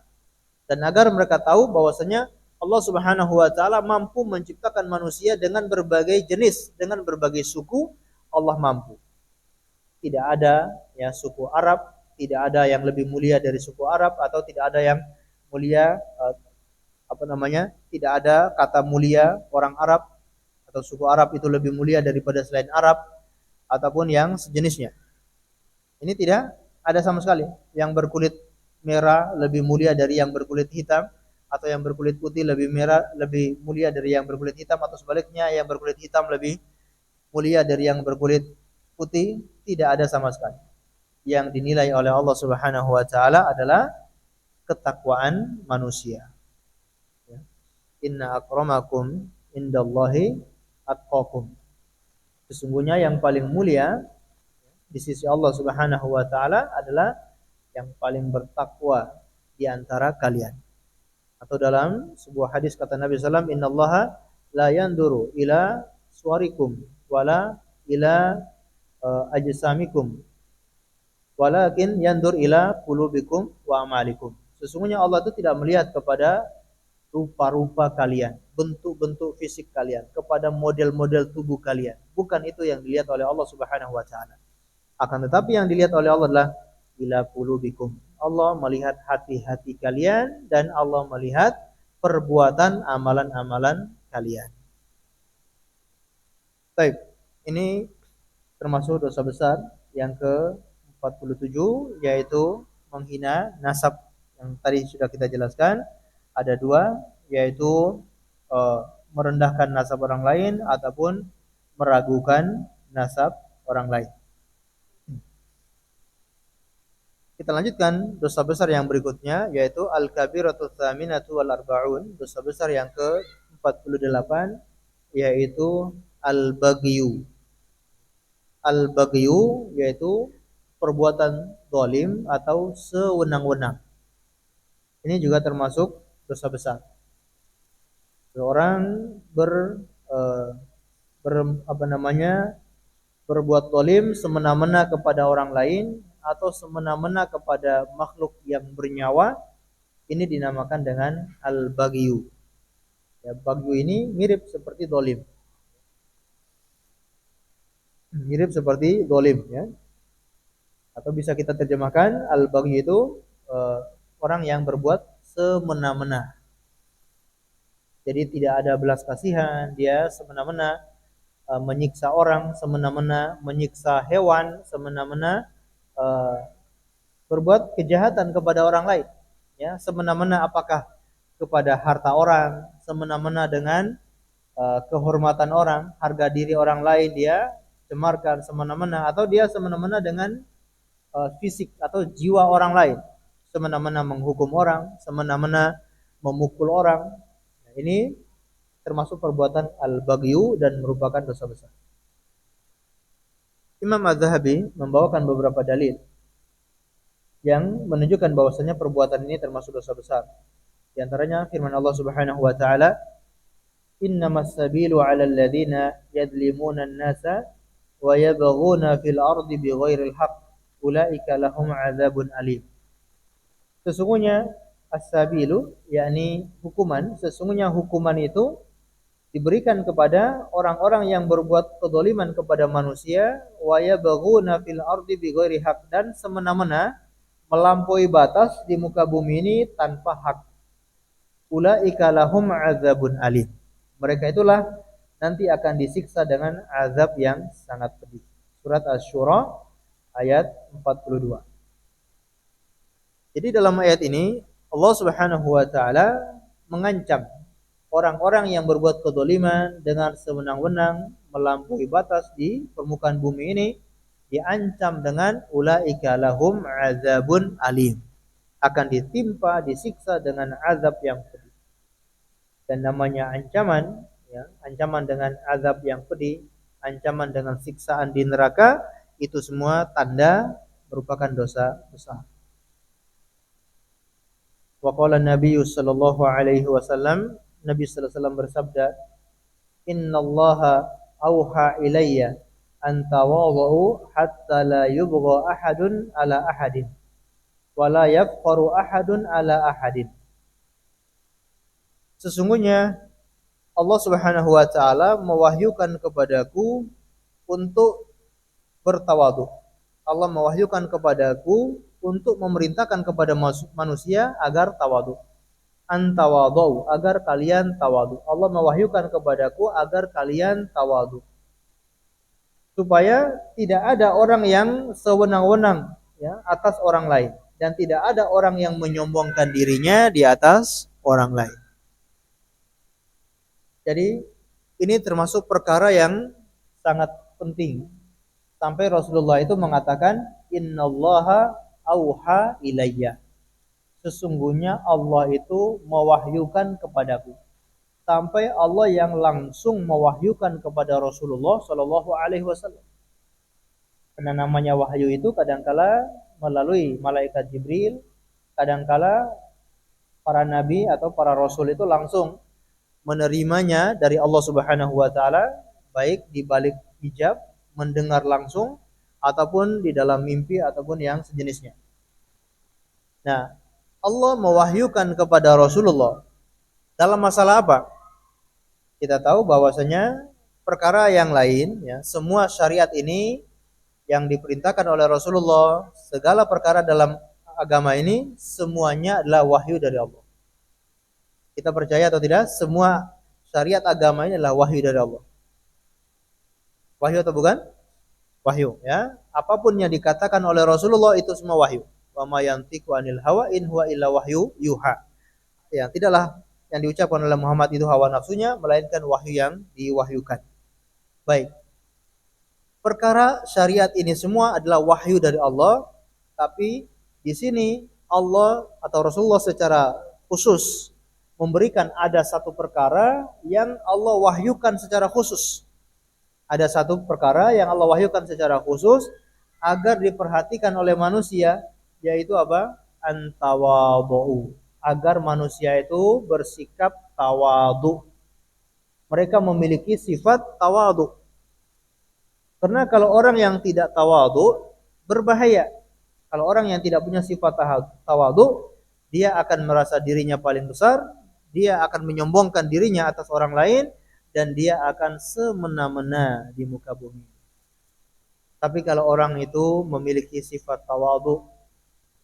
dan agar mereka tahu bahwasanya Allah Subhanahu wa taala mampu menciptakan manusia dengan berbagai jenis, dengan berbagai suku. Allah mampu. Tidak ada ya suku Arab, tidak ada yang lebih mulia dari suku Arab, atau tidak ada yang mulia tidak ada kata mulia orang Arab atau suku Arab itu lebih mulia daripada selain Arab ataupun yang sejenisnya. Ini tidak ada sama sekali. Yang berkulit merah lebih mulia dari yang berkulit hitam, atau yang berkulit putih lebih mulia dari yang berkulit hitam, atau sebaliknya yang berkulit hitam lebih mulia dari yang berkulit putih. Tidak ada sama sekali. Yang dinilai oleh Allah Subhanahu wa taala adalah ketakwaan manusia. Inna akramakum indallahi atqakum. Sesungguhnya yang paling mulia di sisi Allah Subhanahu wa taala adalah yang paling bertakwa di antara kalian. Atau dalam sebuah hadis kata Nabi sallallahu alaihi wasallam, innallaha la yanduru ila suwarikum wala ila ajsamikum walakin yandur ila qulubikum wa amalikum. Sesungguhnya Allah itu tidak melihat kepada rupa-rupa kalian, bentuk-bentuk fisik kalian, kepada model-model tubuh kalian. Bukan itu yang dilihat oleh Allah Subhanahu wa taala. Akan tetapi yang dilihat oleh Allah adalah ila qulubikum. Allah melihat hati-hati kalian dan Allah melihat perbuatan amalan-amalan kalian. Baik, ini termasuk dosa besar yang ke-47, yaitu menghina nasab. Yang tadi sudah kita jelaskan, ada dua, yaitu merendahkan nasab orang lain ataupun meragukan nasab orang lain. Kita lanjutkan dosa besar yang berikutnya, yaitu al-kabiratu tsaminatu wal arba'un. Dosa besar yang ke-48 yaitu al-baghyu. Al-baghyu yaitu perbuatan zalim atau sewenang-wenang. Ini juga termasuk dosa besar. Seorang berbuat zalim semena-mena kepada orang lain atau semena-mena kepada makhluk yang bernyawa, ini dinamakan dengan al-baghyu. Ya, baghyu ini mirip seperti zalim. Mirip seperti zalim, ya. Atau bisa kita terjemahkan al-baghyu itu orang yang berbuat semena-mena. Jadi tidak ada belas kasihan, dia semena-mena menyiksa orang, semena-mena menyiksa hewan, semena-mena uh, berbuat kejahatan kepada orang lain, ya, semena-mena, apakah kepada harta orang, semena-mena dengan kehormatan orang, harga diri orang lain dia cemarkan semena-mena, atau dia semena-mena dengan fisik atau jiwa orang lain, semena-mena menghukum orang, semena-mena memukul orang. Nah, ini termasuk perbuatan al-baghyu dan merupakan dosa besar. Imam Az-Zahabi membawakan beberapa dalil yang menunjukkan bahwasanya perbuatan ini termasuk dosa besar. Di antaranya firman Allah Subhanahu wa taala, "Innamas sabilu 'alal ladzina yadlimuna an-nasa wa yabghuna fil ardi bighairil haqq, ulaika lahum 'adzabun alim." Sesungguhnya as-sabilu, yakni hukuman, sesungguhnya hukuman itu diberikan kepada orang-orang yang berbuat kezaliman kepada manusia, wa yabghuna fil ardi bighairi haqq, dan semena-mena melampaui batas di muka bumi ini tanpa hak. Ulaika lahum azabun alim. Mereka itulah nanti akan disiksa dengan azab yang sangat pedih. Surat Asy-Syura ayat 42. Jadi dalam ayat ini Allah Subhanahu wa taala mengancam orang-orang yang berbuat kezaliman dengan sewenang-wenang melampaui batas di permukaan bumi ini, diancam dengan ulaika lahum azabun alim, akan ditimpa, disiksa dengan azab yang pedih. Dan namanya ancaman, ya, ancaman dengan azab yang pedih, ancaman dengan siksaan di neraka, itu semua tanda merupakan dosa besar. Wa qala Nabi sallallahu alaihi wasallam, Nabi sallallahu alaihi wasallam bersabda, "Innallaha auha ilayya an tawadhu hatta la yubgha ahadun ala ahadin wa la yafqaru ahadun ala ahadin." Sesungguhnya Allah Subhanahu wa taala mewahyukan kepadaku untuk bertawadhu. Allah mewahyukan kepadaku untuk memerintahkan kepada manusia agar tawadhu. Antawadhu, agar kalian tawadhu. Allah mewahyukan kepadaku agar kalian tawadhu, supaya tidak ada orang yang sewenang-wenang, ya, atas orang lain, dan tidak ada orang yang menyombongkan dirinya di atas orang lain. Jadi ini termasuk perkara yang sangat penting, sampai Rasulullah itu mengatakan, "Innallaha auha ilayya." Sesungguhnya Allah itu mewahyukan kepadaku. Sampai Allah yang langsung mewahyukan kepada Rasulullah Shallallahu Alaihi Wasallam. Karena namanya wahyu itu kadangkala melalui malaikat Jibril, kadangkala para nabi atau para rasul itu langsung menerimanya dari Allah Subhanahu Wa Taala, baik di balik hijab, mendengar langsung, ataupun di dalam mimpi ataupun yang sejenisnya. Nah, Allah mewahyukan kepada Rasulullah dalam masalah apa? Kita tahu bahwasanya perkara yang lain, ya, semua syariat ini yang diperintahkan oleh Rasulullah, segala perkara dalam agama ini semuanya adalah wahyu dari Allah. Kita percaya atau tidak? Semua syariat agama ini adalah wahyu dari Allah. Wahyu atau bukan? Wahyu, ya. Apapun yang dikatakan oleh Rasulullah itu semua wahyu. Wa ma yantiqu anil hawa in huwa illa wahyu yuha. Ya, tidaklah yang diucapkan oleh Muhammad itu hawa nafsunya, melainkan wahyu yang diwahyukan. Baik. Perkara syariat ini semua adalah wahyu dari Allah, tapi di sini Allah atau Rasulullah secara khusus memberikan ada satu perkara yang Allah wahyukan secara khusus. Ada satu perkara yang Allah wahyukan secara khusus agar diperhatikan oleh manusia, yaitu apa? Antawadhu, agar manusia itu bersikap tawadhu. Mereka memiliki sifat tawadhu. Karena kalau orang yang tidak tawadhu berbahaya. Kalau orang yang tidak punya sifat tawadhu, dia akan merasa dirinya paling besar, dia akan menyombongkan dirinya atas orang lain, dan dia akan semena-mena di muka bumi. Tapi kalau orang itu memiliki sifat tawadhu,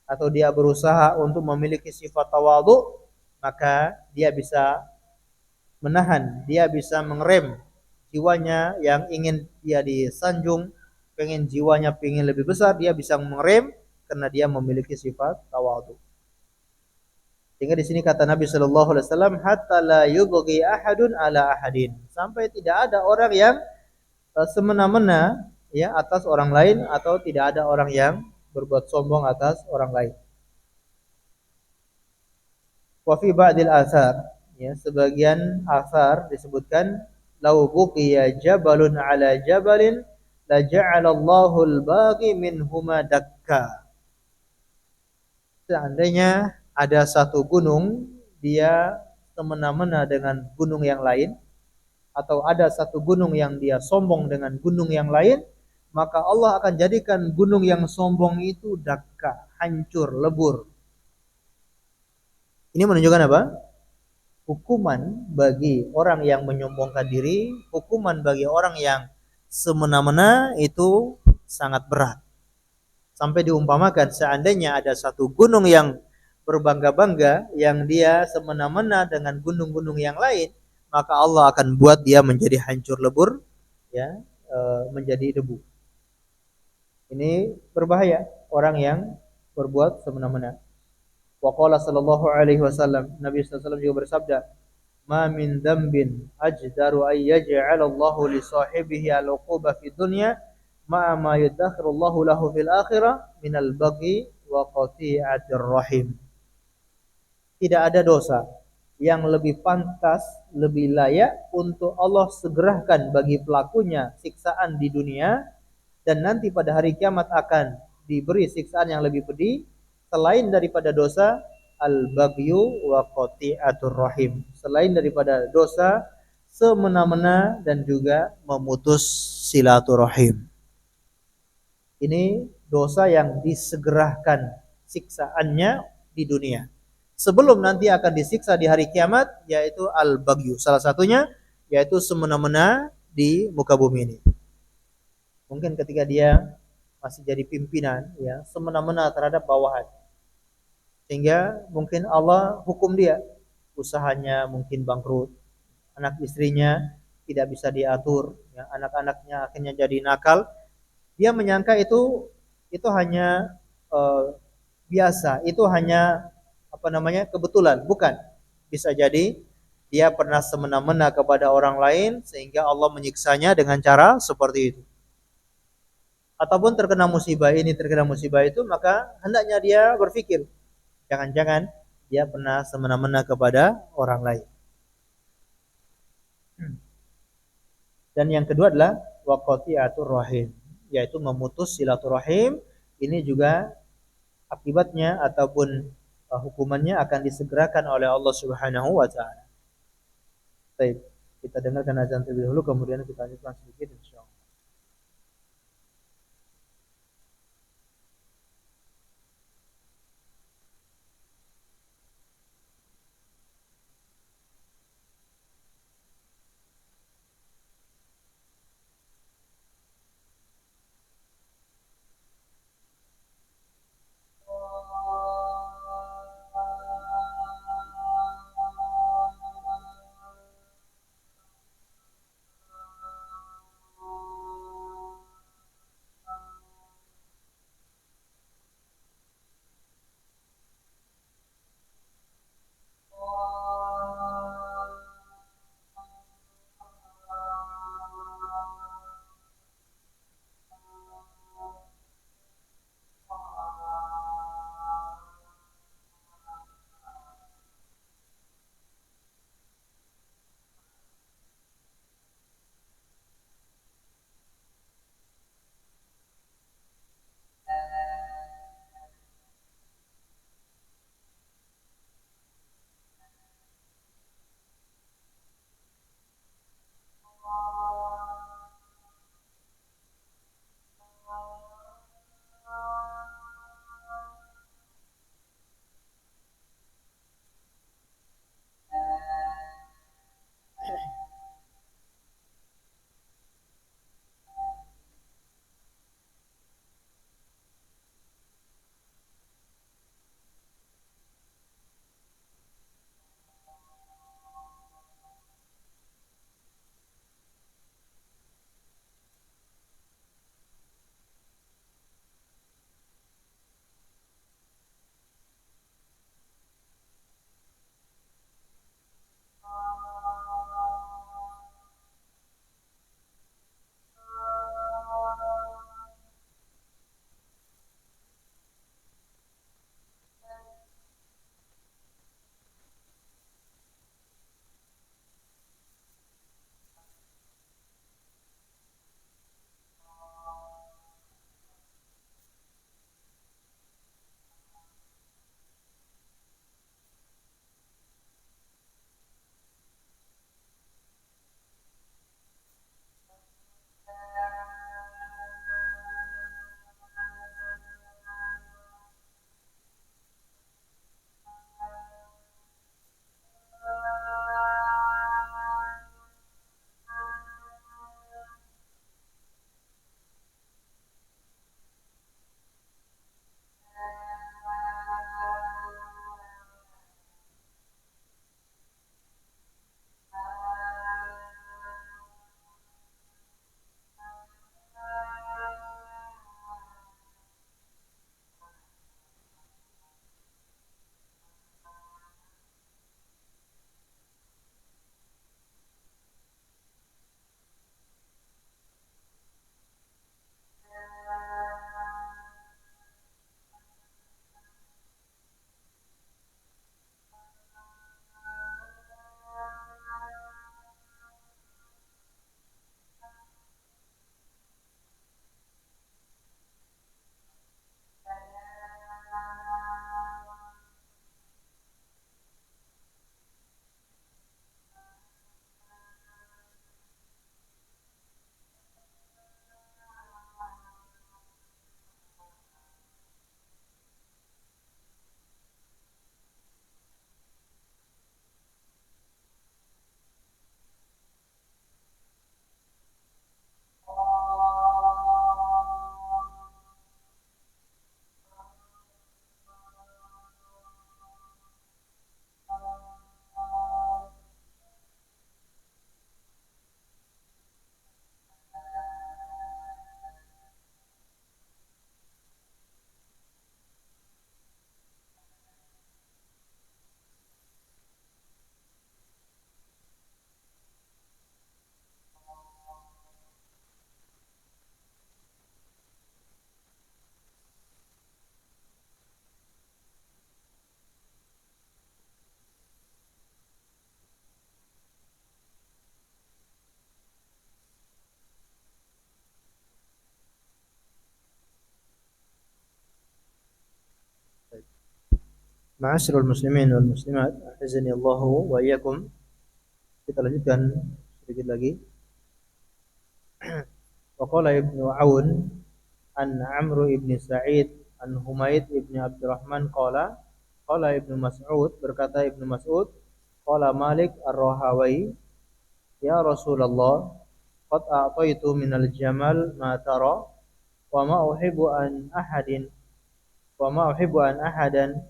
atau dia berusaha untuk memiliki sifat tawadhu, maka dia bisa menahan, dia bisa mengerem jiwanya yang ingin dia disanjung, pengen jiwanya pengen lebih besar, dia bisa mengerem karena dia memiliki sifat tawadhu. Sehingga di sini kata Nabi Shallallahu Alaihi Wasallam, hatta la yubghi ahadun ala ahadin, sampai tidak ada orang yang semena-mena ya atas orang lain, atau tidak ada orang yang berbuat sombong atas orang lain. Wa fi ba'dil athar, ya sebagian asar disebutkan, lau buqiya jabalun ala jabalin la ja'alallahu al-baghi minhuma dakka. Seandainya ada satu gunung dia semena-mena dengan gunung yang lain, atau ada satu gunung yang dia sombong dengan gunung yang lain, maka Allah akan jadikan gunung yang sombong itu dakka, hancur, lebur. Ini menunjukkan apa? Hukuman bagi orang yang menyombongkan diri, hukuman bagi orang yang semena-mena itu sangat berat. Sampai diumpamakan seandainya ada satu gunung yang berbangga-bangga, yang dia semena-mena dengan gunung-gunung yang lain, maka Allah akan buat dia menjadi hancur lebur, ya, menjadi debu. Ini berbahaya orang yang berbuat semena-mena. Wa qala sallallahu alaihi wasallam, Nabi sallallahu alaihi wasallam juga bersabda, "Ma min dzambin ajdaru ay yaj'ala Allahu li sahibihi al-uquba fi dunya ma ma yudakhiru Allahu lahu fil akhirah minal baghi wa qati'atir rahim." Tidak ada dosa yang lebih pantas, lebih layak untuk Allah segerakan bagi pelakunya siksaan di dunia, dan nanti pada hari kiamat akan diberi siksaan yang lebih pedih selain daripada dosa al-baghyu wa qati'atur rahim, selain daripada dosa semena-mena dan juga memutus silaturahim. Ini dosa yang disegerakan siksaannya di dunia sebelum nanti akan disiksa di hari kiamat, yaitu al-baghyu. Salah satunya yaitu semena-mena di muka bumi ini. Mungkin ketika dia masih jadi pimpinan, ya, semena-mena terhadap bawahan, sehingga mungkin Allah hukum dia, usahanya mungkin bangkrut, anak istrinya tidak bisa diatur, ya, anak-anaknya akhirnya jadi nakal. Dia menyangka itu hanya biasa, itu hanya apa namanya, kebetulan. Bukan, bisa jadi dia pernah semena-mena kepada orang lain sehingga Allah menyiksanya dengan cara seperti itu. Ataupun terkena musibah ini, terkena musibah itu, maka hendaknya dia berpikir, jangan-jangan dia pernah semena-mena kepada orang lain. Dan yang kedua adalah waqati'atur rahim, yaitu memutus silaturahim. Ini juga akibatnya ataupun hukumannya akan disegerakan oleh Allah Subhanahu wa taala. Baik, kita dengarkan azan terlebih dahulu, kemudian kita lanjutkan sedikit insyaallah. Ma'asyiral muslimin wal muslimat, azani Allahu wa iyyakum. Kita lanjutkan sedikit lagi. Wa qala Ibnu Aun an Amr ibn Sa'id an Humaid ibn Abdurrahman qala Ibnu Mas'ud, berkata Ibnu Mas'ud, qala Malik Ar-Rahawai, ya Rasulullah, qad a'taitu minal jamal ma tara wa ma uhibbu an ahadan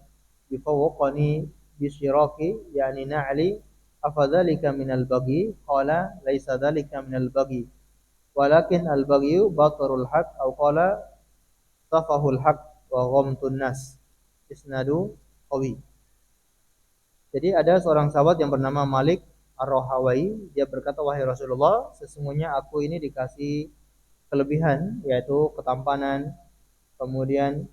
bifawqani bisyiraki yani na'li afadhalika minal baghi, qala laisa dhalika minal baghi walakin al baghi batarul haq au qala safahul haq wa ghamtun nas. Isnadu qawi. Jadi ada seorang sahabat yang bernama Malik Ar-Rahawai, dia berkata, wahai Rasulullah, sesungguhnya aku ini dikasih kelebihan, yaitu ketampanan. Kemudian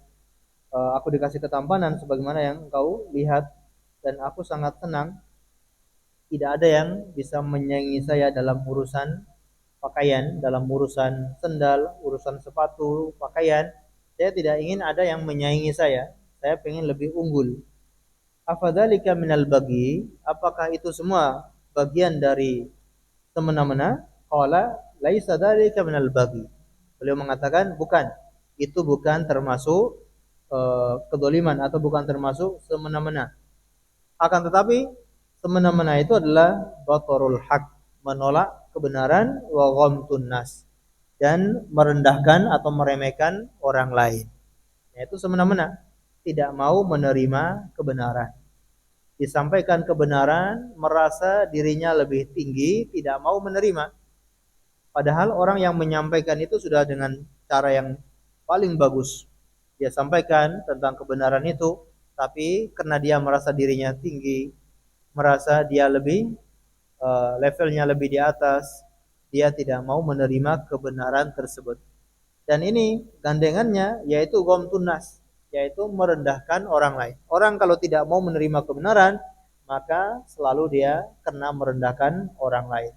aku dikasih ketampanan sebagaimana yang engkau lihat, dan aku sangat senang. Tidak ada yang bisa menyaingi saya dalam urusan pakaian, dalam urusan sendal, urusan sepatu, pakaian. Saya tidak ingin ada yang menyaingi saya. Saya ingin lebih unggul. Afadzalika minal bagi? Apakah itu semua bagian dari semena-mena? Qala laisa dzalika minal bagi. Beliau mengatakan bukan. Itu bukan termasuk kedoliman atau bukan termasuk semena-mena. Akan tetapi semena-mena itu adalah batarul haq, menolak kebenaran, wa ghamtun nas, dan merendahkan atau meremehkan orang lain. Yaitu semena-mena, tidak mau menerima kebenaran. Disampaikan kebenaran, merasa dirinya lebih tinggi, tidak mau menerima. Padahal orang yang menyampaikan itu sudah dengan cara yang paling bagus. Dia sampaikan tentang kebenaran itu, tapi karena dia merasa dirinya tinggi, merasa dia lebih levelnya lebih di atas, dia tidak mau menerima kebenaran tersebut. Dan ini gandengannya yaitu ghamtun nas, yaitu merendahkan orang lain. Orang kalau tidak mau menerima kebenaran, maka selalu dia kena merendahkan orang lain.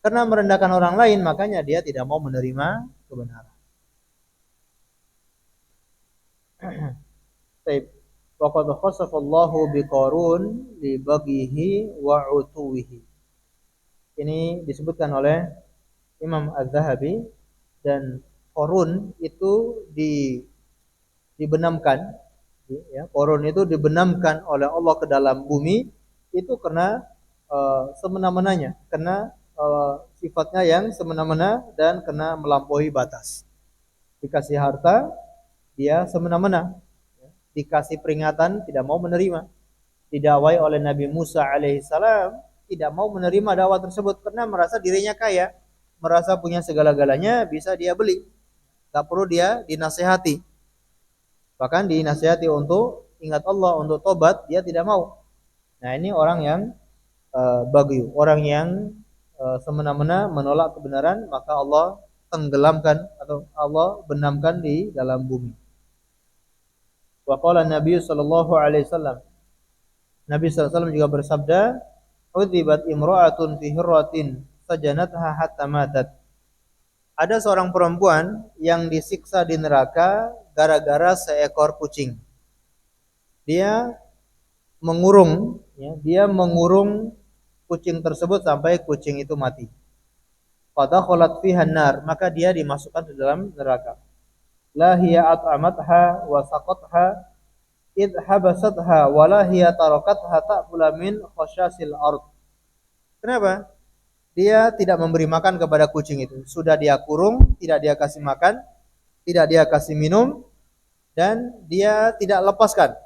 Karena merendahkan orang lain, makanya dia tidak mau menerima kebenaran. Baik. Waqad khasafallahu biqarun li baghihi wa utuwihi. Ini disebutkan oleh Imam Az-Zahabi, dan Qarun itu dibenamkan, ya, Qarun itu dibenamkan oleh Allah ke dalam bumi itu karena semena-menanya, karena sifatnya yang semena-mena dan karena melampaui batas. Dikasih harta, dia semena-mena. Dikasih peringatan, tidak mau menerima. Didakwai oleh Nabi Musa alaihissalam, tidak mau menerima dakwah tersebut karena merasa dirinya kaya, merasa punya segala-galanya, bisa dia beli, tak perlu dia dinasihati. Bahkan dinasihati untuk ingat Allah, untuk tobat, dia tidak mau. Nah, ini orang yang bagyu, orang yang semena-mena menolak kebenaran, maka Allah tenggelamkan atau Allah benamkan di dalam bumi. Wa qala Nabi sallallahu alaihi wasallam, Nabi sallallahu alaihi wasallam juga bersabda, "Udzibat imra'atun fi hirratin sajanatha hatta matat." Ada seorang perempuan yang disiksa di neraka gara-gara seekor kucing. Dia mengurung, ya, dia mengurung kucing tersebut sampai kucing itu mati. Fadakhalat fiha an-nar, maka dia dimasukkan ke dalam neraka. La hiya at'amatha wa saqatha id habasatha wa la hiya tarakatha ta'kula min khasyasil ard. Kenapa? Dia tidak memberi makan kepada kucing itu. Sudah dia kurung, tidak dia kasih makan, tidak dia kasih minum, dan dia tidak lepaskan.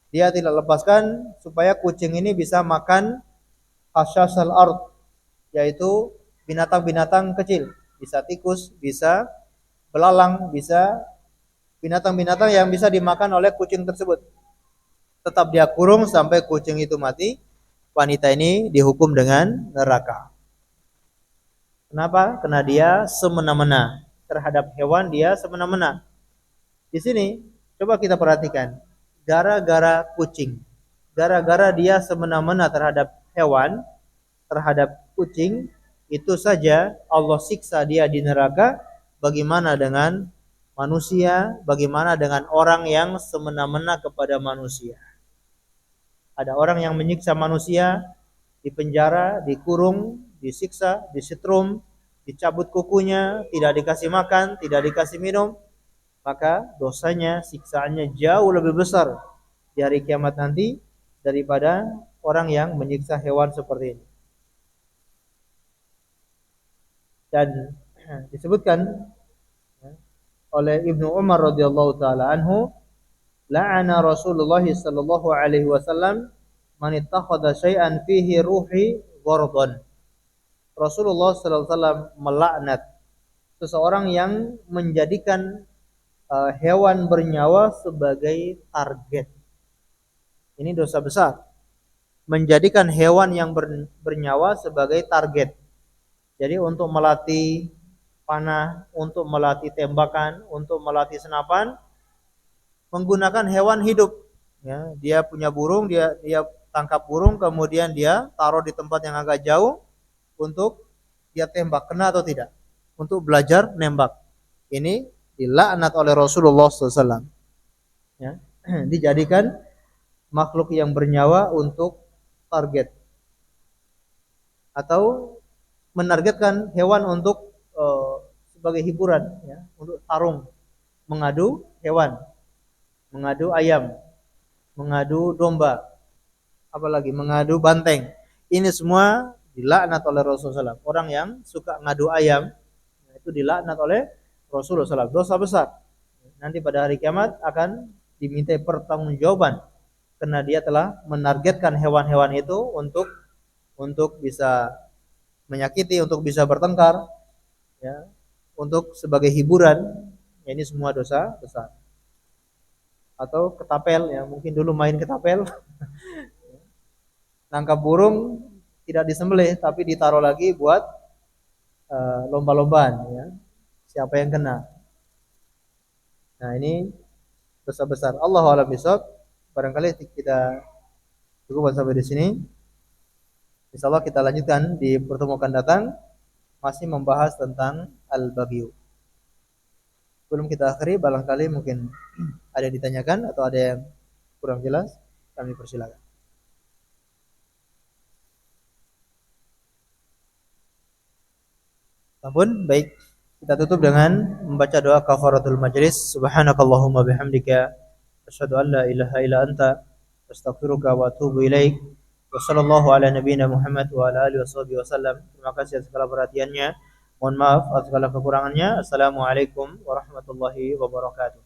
Dia tidak lepaskan supaya kucing ini bisa makan khasyasil ard, yaitu binatang-binatang kecil, bisa tikus, bisa belalang, bisa binatang-binatang yang bisa dimakan oleh kucing tersebut. Tetap dia kurung sampai kucing itu mati. Wanita ini dihukum dengan neraka. Kenapa? Karena dia semena-mena terhadap hewan, dia semena-mena. Di sini coba kita perhatikan, gara-gara kucing, gara-gara dia semena-mena terhadap hewan, terhadap kucing, itu saja Allah siksa dia di neraka. Bagaimana dengan manusia? Bagaimana dengan orang yang semena-mena kepada manusia? Ada orang yang menyiksa manusia, dipenjara, dikurung, disiksa, disetrum, dicabut kukunya, tidak dikasih makan, tidak dikasih minum, maka dosanya, siksaannya jauh lebih besar di hari kiamat nanti daripada orang yang menyiksa hewan seperti ini. Dan disebutkan oleh Ibnu Umar radhiyallahu taala anhu, la'ana Rasulullah sallallahu alaihi wasallam man ittakhadha syai'an fihi ruhi ghardan. Rasulullah sallallahu alaihi wasallam melaknat seseorang yang menjadikan hewan bernyawa sebagai target. Ini dosa besar. Menjadikan hewan yang bernyawa sebagai target. Jadi untuk melatih panah, untuk melatih tembakan, untuk melatih senapan, menggunakan hewan hidup. Ya, dia punya burung, dia tangkap burung, kemudian dia taruh di tempat yang agak jauh untuk dia tembak, kena atau tidak, untuk belajar nembak. Ini dilaknat oleh Rasulullah SAW. Ya, dijadikan makhluk yang bernyawa untuk target, atau menargetkan hewan untuk sebagai hiburan, ya, untuk tarung, mengadu hewan, mengadu ayam, mengadu domba, apalagi mengadu banteng. Ini semua dilaknat oleh Rasulullah SAW. Orang yang suka ngadu ayam itu dilaknat oleh Rasulullah SAW. Dosa besar. Nanti pada hari kiamat akan dimintai pertanggungjawaban karena dia telah menargetkan hewan-hewan itu untuk bisa menyakiti, untuk bisa bertengkar, ya, untuk sebagai hiburan. Ya, ini semua dosa besar. Atau ketapel, ya, mungkin dulu main ketapel. Nangkap burung tidak disembelih tapi ditaruh lagi buat lomba-lombaan, ya. Siapa yang kena. Nah, ini dosa besar. Allahu a'lam bishawab. Barangkali kita cukup sampai di sini. Insyaallah kita lanjutkan di pertemuan akan datang, masih membahas tentang al-baghyu. Sebelum kita akhiri, barangkali mungkin ada yang ditanyakan atau ada yang kurang jelas, kami persilakan. Ampun, baik. Kita tutup dengan membaca doa kafaratul majlis. Subhanakallahumma bihamdika asyhadu an la ilaha illa anta astaghfiruka wa atubu ilaik. Wassallallahu ala nabiyyina Muhammad wa ala alihi wasallam. Terima kasih atas segala perhatiannya. Mohon maaf atas segala kekurangannya. Assalamualaikum warahmatullahi wabarakatuh.